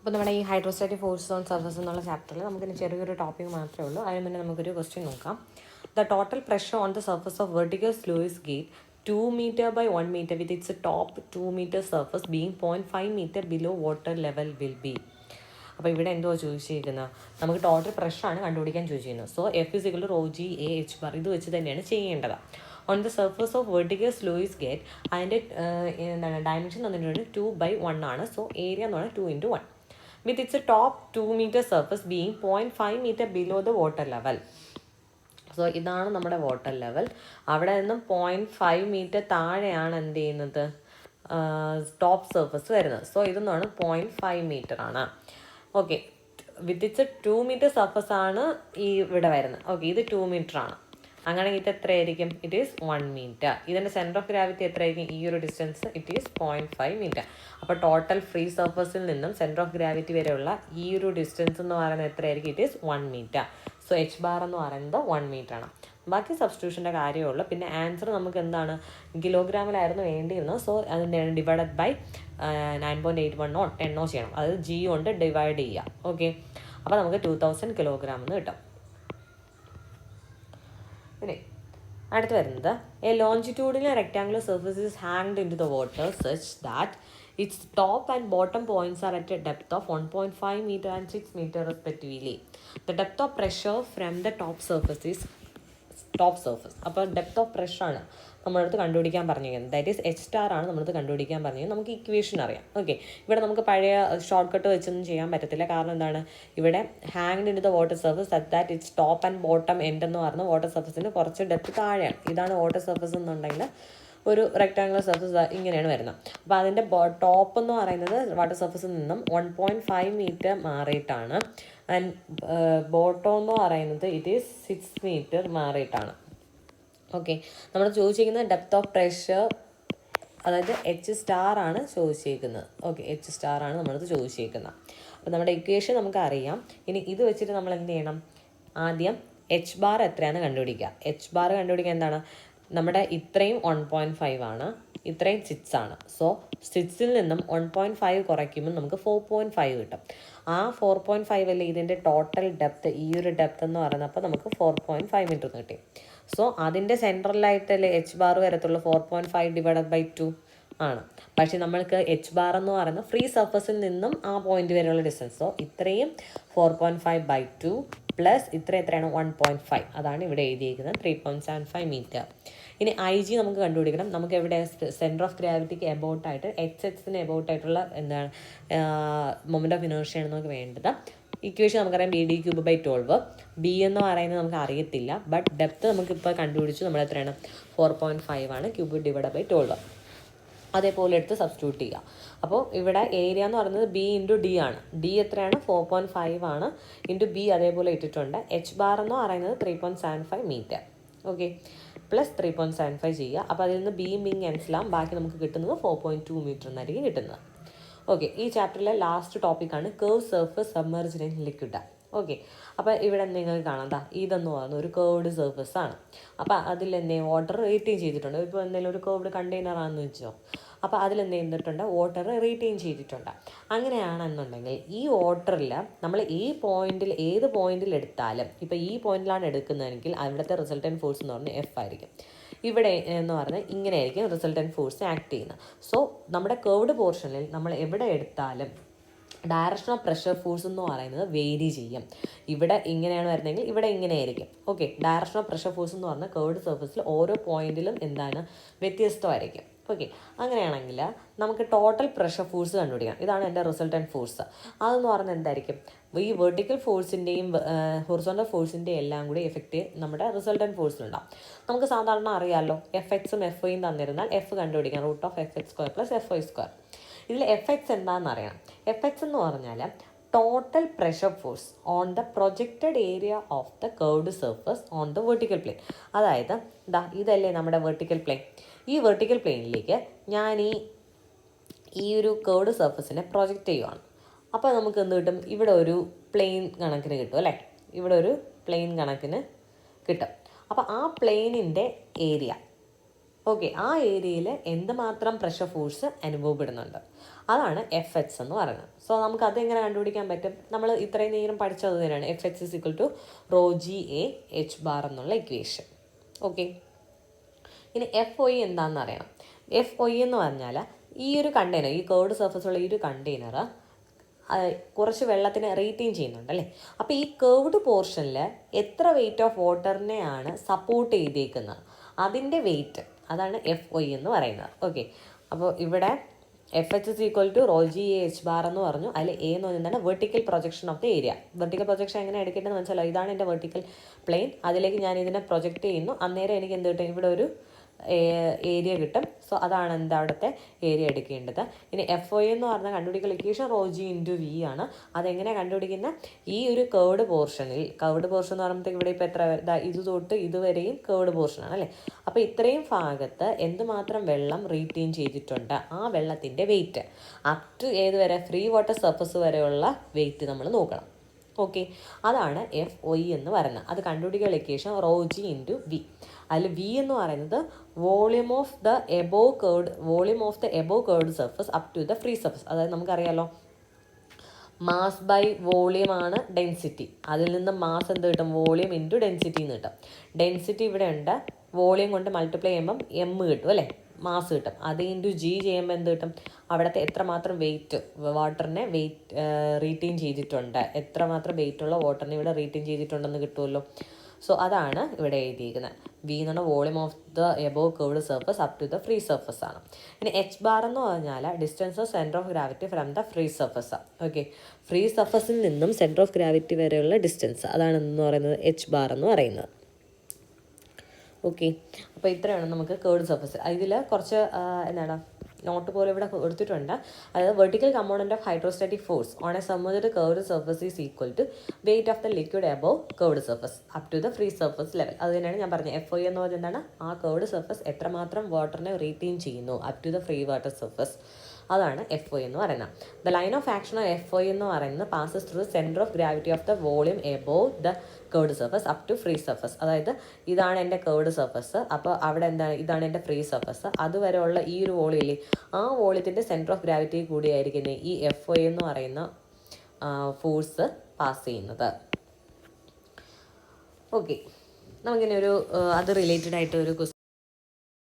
അപ്പോൾ നമ്മുടെ ഈ ഹൈഡ്രോസ്റ്റാറ്റിക് ഫോഴ്സ് ഓൺ സർഫസ് എന്നുള്ള ചാപ്റ്ററിൽ നമുക്കിനി ചെറിയൊരു ടോപ്പിക് മാത്രമേ ഉള്ളൂ. അതിന് മുന്നേ നമുക്കൊരു ക്വസ്റ്റ്യൻ നോക്കാം. The total pressure on the surface of vertical sluice gate 2 meter by 1 meter with its top 2 meter surface being 0.5 meter below water level will be. അപ്പോൾ ഇവിടെ എന്തുവാ ചോദിച്ചിരിക്കുന്നത്? നമുക്ക് ടോട്ടൽ പ്രഷറാണ് കണ്ടുപിടിക്കാൻ ചോദിച്ചിരുന്നത്. So F is equal to rho G A H bar ഇത് വെച്ച് തന്നെയാണ് ചെയ്യേണ്ടത്. On the surface of vertical sluice gate അതിൻ്റെ എന്താണ് ഡയമെൻഷൻ തന്നിട്ടുണ്ട് 2/1 ആണ്. സോ ഏരിയ എന്ന് പറഞ്ഞാൽ 2x1 with its top 2 meter surface being 0.5 meter below the water level. So ഇതാണ് നമ്മുടെ വാട്ടർ ലെവൽ. അവിടെ നിന്നും 0.5 മീറ്റർ താഴെയാണ് എന്ത് ചെയ്യുന്നത്, ടോപ്പ് സർഫസ് വരുന്നത്. സോ ഇതെന്നാണ് 0.5 മീറ്റർ ആണ്. Okay, with its 2 metre surface ആണ് ഈ ഇവിടെ വരുന്നത്. ഓക്കെ, ഇത് 2 മീറ്റർ ആണ്. അങ്ങനെയെങ്കിൽ ഇത് എത്രയായിരിക്കും? It is 1 metre. ഇതിൻ്റെ സെൻറ്റർ ഓഫ് ഗ്രാവിറ്റി എത്രയായിരിക്കും? ഈ ഒരു ഡിസ്റ്റൻസ് ഇറ്റ് ഈസ് 0.5 മീറ്റർ. അപ്പോൾ ടോട്ടൽ ഫ്രീ സർഫസിൽ നിന്നും സെൻറ്റർ ഓഫ് ഗ്രാവിറ്റി വരെയുള്ള ഈ ഒരു ഡിസ്റ്റൻസ് എന്ന് പറയുന്നത് എത്രയായിരിക്കും? It is 1 metre. So H bar എന്ന് പറയുന്നത് 1 മീറ്റർ ആണ്. ബാക്കി സബ്സ്റ്റിറ്റ്യൂഷൻ്റെ കാര്യമുള്ളൂ. പിന്നെ ആൻസർ നമുക്ക് എന്താണ്, കിലോഗ്രാമിലായിരുന്നു വേണ്ടിയിരുന്നത്. സോ അതിൻ്റെ ഡിവൈഡഡ് ബൈ 9.81 10 ചെയ്യണം. അതായത് ജി കൊണ്ട് ഡിവൈഡ് ചെയ്യുക. ഓക്കെ, അപ്പോൾ നമുക്ക് 2000 കിലോഗ്രാം എന്ന് കിട്ടും. പിന്നെ അടുത്ത് വരുന്നത്, a longitudinal rectangular surface is hanged in to the water such that its top and bottom points are at a depth of 1.5 meter and 6 meter respectively. The depth of pressure from the top surface is top surface. അപ്പോൾ depth of pressure ആണ് നമ്മളടുത്ത് കണ്ടുപിടിക്കാൻ പറഞ്ഞിരിക്കുന്നത്. That is H star ആണ് നമ്മളടുത്ത് കണ്ടുപിടിക്കാൻ പറഞ്ഞത്. നമുക്ക് ഇക്വേഷൻ അറിയാം. ഓക്കെ, ഇവിടെ നമുക്ക് പഴയ ഷോർട്ട് കട്ട് വെച്ചൊന്നും ചെയ്യാൻ പറ്റത്തില്ല. കാരണം എന്താണ്, ഇവിടെ hanged in to the water surface that its top and bottom end എന്ന് പറഞ്ഞ വാട്ടർ സർഫസിന് കുറച്ച് ഡെപ്ത് താഴെയാണ്. ഇതാണ് വാട്ടർ സർഫസ് എന്നുണ്ടെങ്കിൽ ഒരു റെക്ടാങ്കുലർ സർഫസ് ഇങ്ങനെയാണ് വരുന്നത്. അപ്പോൾ അതിൻ്റെ ടോപ്പ് എന്ന് പറയുന്നത് വാട്ടർ സർഫസിൽ നിന്നും 1.5 മീറ്റർ മാറിയിട്ടാണ്. ആൻഡ് ബോട്ടം എന്ന് പറയുന്നത് ഇറ്റ് ഈസ് 6 മീറ്റർ മാറിയിട്ടാണ്. ഓക്കെ, നമ്മൾ ചോദിച്ചിരിക്കുന്നത് ഡെപ്ത് ഓഫ് പ്രഷർ, അതായത് എച്ച് സ്റ്റാർ ആണ് ചോദിച്ചിരിക്കുന്നത്. ഓക്കെ, എച്ച് സ്റ്റാർ ആണ് നമ്മളത് ചോദിച്ചിരിക്കുന്നത്. അപ്പോൾ നമ്മുടെ ഇക്വേഷൻ നമുക്ക് അറിയാം. ഇനി ഇത് വെച്ചിട്ട് നമ്മൾ എന്ത് ചെയ്യണം? ആദ്യം എച്ച് ബാർ എത്രയാണെന്ന് കണ്ടുപിടിക്കുക. എച്ച് ബാർ കണ്ടുപിടിക്കുക എന്താണ്, നമ്മുടെ ഇത്രയും 1.5 ആണ്, ഇത്രയും 6 ആണ്. സോ 6ൽ നിന്നും 1.5 കുറയ്ക്കുമ്പോൾ നമുക്ക് 4.5 കിട്ടും. ആ 4.5 അല്ലേ ഇതിൻ്റെ ടോട്ടൽ ഡെപ്ത്. ഈ ഒരു ഡെപ്ത് എന്ന് പറയുന്നത് അപ്പോൾ നമുക്ക് 4.5 മീറ്റർ കിട്ടി. സോ അതിൻ്റെ സെൻട്രലായിട്ടല്ലേ എച്ച് ബാർ വരത്തുള്ളൂ. 4.5 ഡിവൈഡഡ് ബൈ 2 ആണ്. പക്ഷേ നമ്മൾക്ക് എച്ച് ബാർ എന്ന് പറയുന്നത് ഫ്രീ സർഫസിൽ നിന്നും ആ പോയിന്റ് വരെയുള്ള ഡിസ്റ്റൻസ്. സോ ഇത്രയും 4.5/2 പ്ലസ് എത്രയാണ് 1.5. അതാണ് ഇവിടെ എഴുതിയിരിക്കുന്നത് 3.75 മീറ്റർ. ഇനി ഐ ജി നമുക്ക് കണ്ടുപിടിക്കണം. നമുക്ക് എവിടെ സെൻറ്റർ ഓഫ് ഗ്രാവിറ്റിക്ക് എബൌട്ടായിട്ട് എക്സിന് എബൌട്ടായിട്ടുള്ള എന്താണ് മൊമെൻ്റ് ഓഫ് ഇനേർഷ്യാണ് നമുക്ക് വേണ്ടത്. ഇക്വേഷൻ നമുക്കറിയാം BD³/12. ബി എന്ന് പറയുന്നത് നമുക്ക് അറിയത്തില്ല, ബട്ട് ഡെപ്ത് നമുക്കിപ്പോൾ കണ്ടുപിടിച്ചു. നമ്മൾ എത്രയാണ് 4.5 ആണ്. ക്യൂബ് ഡിവൈഡ് ബൈ 12 അതേപോലെ എടുത്ത് സബ്സ്റ്റിറ്റ്യൂട്ട് ചെയ്യുക. അപ്പോൾ ഇവിടെ ഏരിയ എന്ന് പറയുന്നത് B ഇൻറ്റു ഡി ആണ്. ഡി എത്രയാണ്? 4.5 ആണ്. ഇൻറ്റു ബി അതേപോലെ ഇട്ടിട്ടുണ്ട്. എച്ച് ബാർ എന്ന് പറയുന്നത് 3.75 മീറ്റർ. ഓക്കെ, പ്ലസ് 3.75 ചെയ്യുക. അപ്പോൾ അതിൽ നിന്ന് ബിയും ക്യാൻസലാം. ബാക്കി നമുക്ക് കിട്ടുന്നത് 4.2 മീറ്റർ എന്നായിരിക്കും കിട്ടുന്നത്. ഓക്കെ, ഈ ചാപ്റ്ററിലെ ലാസ്റ്റ് ടോപ്പിക്കാണ് curve surface submerged in liquid. Okay, അപ്പോൾ ഇവിടെ നിങ്ങൾക്ക് കാണാം, ഇതെന്ന് പറയുന്നത് ഒരു കേർവ്ഡ് സർഫസ് ആണ്. അപ്പോൾ അതിൽ വാട്ടർ റീറ്റെയിൻ ചെയ്തിട്ടുണ്ട്. ഇപ്പോൾ എന്തെങ്കിലും ഒരു കേർവ്ഡ് കണ്ടെയ്നർ ആണെന്ന് വെച്ചോ, അപ്പോൾ അതിൽ ചെയ്തിട്ടുണ്ട്, വാട്ടർ റീറ്റെയിൻ ചെയ്തിട്ടുണ്ട്. അങ്ങനെയാണെന്നുണ്ടെങ്കിൽ ഈ വാട്ടറിൽ നമ്മൾ ഏത് പോയിന്റിൽ എടുത്താലും, ഇപ്പോൾ ഈ പോയിന്റിലാണ് എടുക്കുന്നതെങ്കിൽ അവിടുത്തെ റിസൾട്ടൻറ്റ് ഫോഴ്സ് എന്ന് പറഞ്ഞാൽ എഫ് ആയിരിക്കും. ഇവിടെ എന്ന് പറഞ്ഞാൽ ഇങ്ങനെയായിരിക്കും റിസൾട്ടൻറ്റ് ഫോഴ്സ് ആക്ട് ചെയ്യുന്നത്. സോ നമ്മുടെ കേർവ്ഡ് പോർഷനിൽ നമ്മൾ എവിടെ എടുത്താലും ഡയറക്ഷൻ ഓഫ് പ്രഷർ ഫോഴ്സ് എന്ന് പറയുന്നത് വേരി ചെയ്യും. ഇവിടെ ഇങ്ങനെയാണ് വരുന്നതെങ്കിൽ ഇവിടെ ഇങ്ങനെയായിരിക്കും. Okay, direction of pressure force എന്ന് പറഞ്ഞാൽ കേർവ്ഡ് സർഫസിൽ ഓരോ പോയിന്റിലും എന്താണ് വ്യത്യസ്തമായിരിക്കും. ഓക്കെ, അങ്ങനെയാണെങ്കിൽ നമുക്ക് ടോട്ടൽ പ്രഷർ ഫോഴ്സ് കണ്ടുപിടിക്കാം. ഇതാണ് എൻ്റെ റിസൾട്ടൻറ്റ് ഫോഴ്സ്. അതെന്ന് പറഞ്ഞാൽ എന്തായിരിക്കും? ഈ വെർട്ടിക്കൽ ഫോഴ്സിൻ്റെയും ഹൊറിസോണ്ടൽ ഫോഴ്സിൻ്റെയും എല്ലാം കൂടി എഫക്റ്റ് നമ്മുടെ റിസൾട്ടൻറ്റ് ഫോഴ്സിലുണ്ടാവും. നമുക്ക് സാധാരണ അറിയാമല്ലോ, എഫ്എക്സും എഫ് ഐയും തന്നിരുന്നാൽ എഫ് കണ്ടുപിടിക്കാം. √(f(x)² + f(y)²). ഇതിൽ എഫ്എക്സ് എന്താണെന്ന് അറിയണം. എഫ്എക്സ് എന്ന് പറഞ്ഞാൽ total pressure force on the projected area of the curved surface on the vertical plane. അതായത് ഇതല്ലേ നമ്മുടെ വെർട്ടിക്കൽ പ്ലെയിൻ. ഈ വെർട്ടിക്കൽ പ്ലെയിനിലേക്ക് ഞാൻ ഈ ഒരു കർവ്ഡ് സർഫസിനെ പ്രൊജക്റ്റ് ചെയ്യുവാണ്. അപ്പോൾ നമുക്ക് എന്ത് കിട്ടും? ഇവിടെ ഒരു പ്ലെയിൻ കണക്കിന് കിട്ടും അല്ലേ? ഇവിടെ ഒരു പ്ലെയിൻ കണക്കിന് കിട്ടും. അപ്പോൾ ആ പ്ലെയിനിൻ്റെ ഏരിയ ഓക്കെ, ആ ഏരിയയിൽ എന്തുമാത്രം പ്രഷർ ഫോഴ്സ് അനുഭവപ്പെടുന്നുണ്ട്, അതാണ് എഫ് എച്ച് എന്ന് പറയുന്നത്. സോ നമുക്ക് അതെങ്ങനെ കണ്ടുപിടിക്കാൻ പറ്റും? നമ്മൾ ഇത്രയും നേരം പഠിച്ചത് തന്നെയാണ്. F H is equal to rho G A H bar എന്നുള്ള ഇക്വേഷൻ. ഓക്കെ, ഇനി എഫ് ഒ ഇ എന്താണെന്ന് അറിയണം. എഫ് ഒ ഇ എന്ന് പറഞ്ഞാൽ ഈ ഒരു കണ്ടെയ്നർ, ഈ കേർഡ് സർഫസ് ഉള്ള ഈ ഒരു കണ്ടെയ്നർ കുറച്ച് വെള്ളത്തിന് റീറ്റെയിൻ ചെയ്യുന്നുണ്ട് അല്ലേ. അപ്പോൾ ഈ കേർവ്ഡ് പോർഷനിൽ എത്ര വെയിറ്റ് ഓഫ് വാട്ടറിനെയാണ് സപ്പോർട്ട് ചെയ്തേക്കുന്നത്, അതിൻ്റെ വെയിറ്റ്, അതാണ് എഫ് ഒ ഇ എന്ന് പറയുന്നത്. ഓക്കെ, അപ്പോൾ ഇവിടെ F H is equal to rho G A H bar എന്ന് പറഞ്ഞു. അതിൽ എ എന്ന് പറഞ്ഞാൽ vertical projection of the area. Vertical projection എങ്ങനെ എടുക്കേണ്ടതെന്ന് വെച്ചാൽ, ഇതാണ് എൻ്റെ വെർട്ടിക്കൽ പ്ലെയിൻ, അതിലേക്ക് ഞാൻ ഇതിനെ പ്രൊജക്റ്റ് ചെയ്യുന്നു. അന്നേരം എനിക്ക് എന്ത് കിട്ടും? ഇവിടെ ഒരു ഏരിയ കിട്ടും. സോ അതാണ് എന്താ അവിടുത്തെ ഏരിയ എടുക്കേണ്ടത്. ഇനി എഫ് ഒ എന്ന് പറഞ്ഞാൽ കണ്ടുപിടിക്കൽ equation rho G into V ആണ്. അതെങ്ങനെ കണ്ടുപിടിക്കുന്നത്? ഈ ഒരു കേർഡ് പോർഷനിൽ, കേർഡ് പോർഷൻ എന്ന് പറയുമ്പോഴത്തേക്ക് ഇവിടെ ഇപ്പോൾ എത്ര, ഇത് തൊട്ട് ഇതുവരെയും കേർഡ് പോർഷനാണ് അല്ലേ. അപ്പോൾ ഇത്രയും ഭാഗത്ത് എന്തുമാത്രം വെള്ളം റീറ്റെയിൻ ചെയ്തിട്ടുണ്ട്, ആ വെള്ളത്തിൻ്റെ വെയിറ്റ് അപ് ടു ഏത് വരെ, ഫ്രീ വാട്ടർ സർഫസ് വരെയുള്ള വെയിറ്റ് നമ്മൾ നോക്കണം. ഓക്കെ, അതാണ് എഫ് ഒ ഇ എന്ന് പറയുന്നത്. അത് കണ്ടുപിടിക്കൽ equation rho G into V. അതിൽ വി എന്ന് പറയുന്നത് volume of the above curved surface up to the free surface. അതായത് നമുക്കറിയാലോ, മാസ് ബൈ വോളിയം ആണ് ഡെൻസിറ്റി. അതിൽ നിന്ന് മാസ് എന്ത് കിട്ടും? വോളിയം ഇൻറ്റു ഡെൻസിറ്റി എന്ന് കിട്ടും. ഡെൻസിറ്റി ഇവിടെ ഉണ്ട്, വോളിയം കൊണ്ട് മൾട്ടിപ്ലൈ ചെയ്യുമ്പം എം കിട്ടും അല്ലേ, മാസ് കിട്ടും. അത് ഇൻറ്റു ജി ചെയ്യുമ്പോൾ എന്ത് കിട്ടും? അവിടുത്തെ എത്രമാത്രം വെയിറ്റ് വാട്ടറിനെ റീറ്റെയിൻ ചെയ്തിട്ടുണ്ട്, എത്രമാത്രം വെയിറ്റുള്ള വാട്ടറിനെ ഇവിടെ റീറ്റെയിൻ ചെയ്തിട്ടുണ്ടെന്ന് കിട്ടുമല്ലോ. സോ അതാണ് ഇവിടെ എഴുതിയിരിക്കുന്നത്. വി എന്ന് പറഞ്ഞാൽ volume of the above curved surface up to the free surface ആണ്. ഇനി എച്ച് ബാർ എന്ന് പറഞ്ഞാൽ distance of centre of gravity from the free surface. Okay, free സർഫസിൽ നിന്നും സെൻറ്റർ ഓഫ് ഗ്രാവിറ്റി വരെയുള്ള ഡിസ്റ്റൻസ്, അതാണ് എന്ന് പറയുന്നത് എച്ച് ബാർ എന്ന് പറയുന്നത്. ഓക്കെ, അപ്പോൾ ഇത്രയാണ് നമുക്ക് കേർഡ് സർഫസ്. ഇതിൽ കുറച്ച് എന്താണ് നോട്ട് പോലെ ഇവിടെ കൊടുത്തിട്ടുണ്ട്. അതായത് vertical component of hydrostatic force on a submerged curved surface is equal to weight of the liquid above curved surface up to the free surface level. അത് തന്നെയാണ് ഞാൻ പറഞ്ഞത്. എഫ് ഒ എന്ന് പറഞ്ഞാൽ എന്താണ്? ആ കേർവ്ഡ് സർഫസ് എത്രമാത്രം വാട്ടറിനെ റീറ്റെയിൻ ചെയ്യുന്നു up to the free water surface, അതാണ് എഫ് ഒ എന്ന് പറയുന്നത്. The line of action of F O എന്ന് പറയുന്നത് passes through centre of gravity of the volume above the curved surface up to free surface. അതായത് ഇതാണ് എൻ്റെ curd surface, അപ്പോൾ അവിടെ എന്താണ്, ഇതാണ് എൻ്റെ ഫ്രീ സർഫസ്. അതുവരെയുള്ള ഈ ഒരു വോളിയില്ലേ, ആ വോളിയത്തിൻ്റെ സെൻറ്റർ ഓഫ് ഗ്രാവിറ്റി കൂടിയായിരിക്കുന്നത് ഈ എഫ് ഒ എന്ന് പറയുന്ന ഫോഴ്സ് പാസ് ചെയ്യുന്നത്. ഓക്കെ, നമുക്കിനി ഒരു അത് റിലേറ്റഡ് ആയിട്ട് ഒരു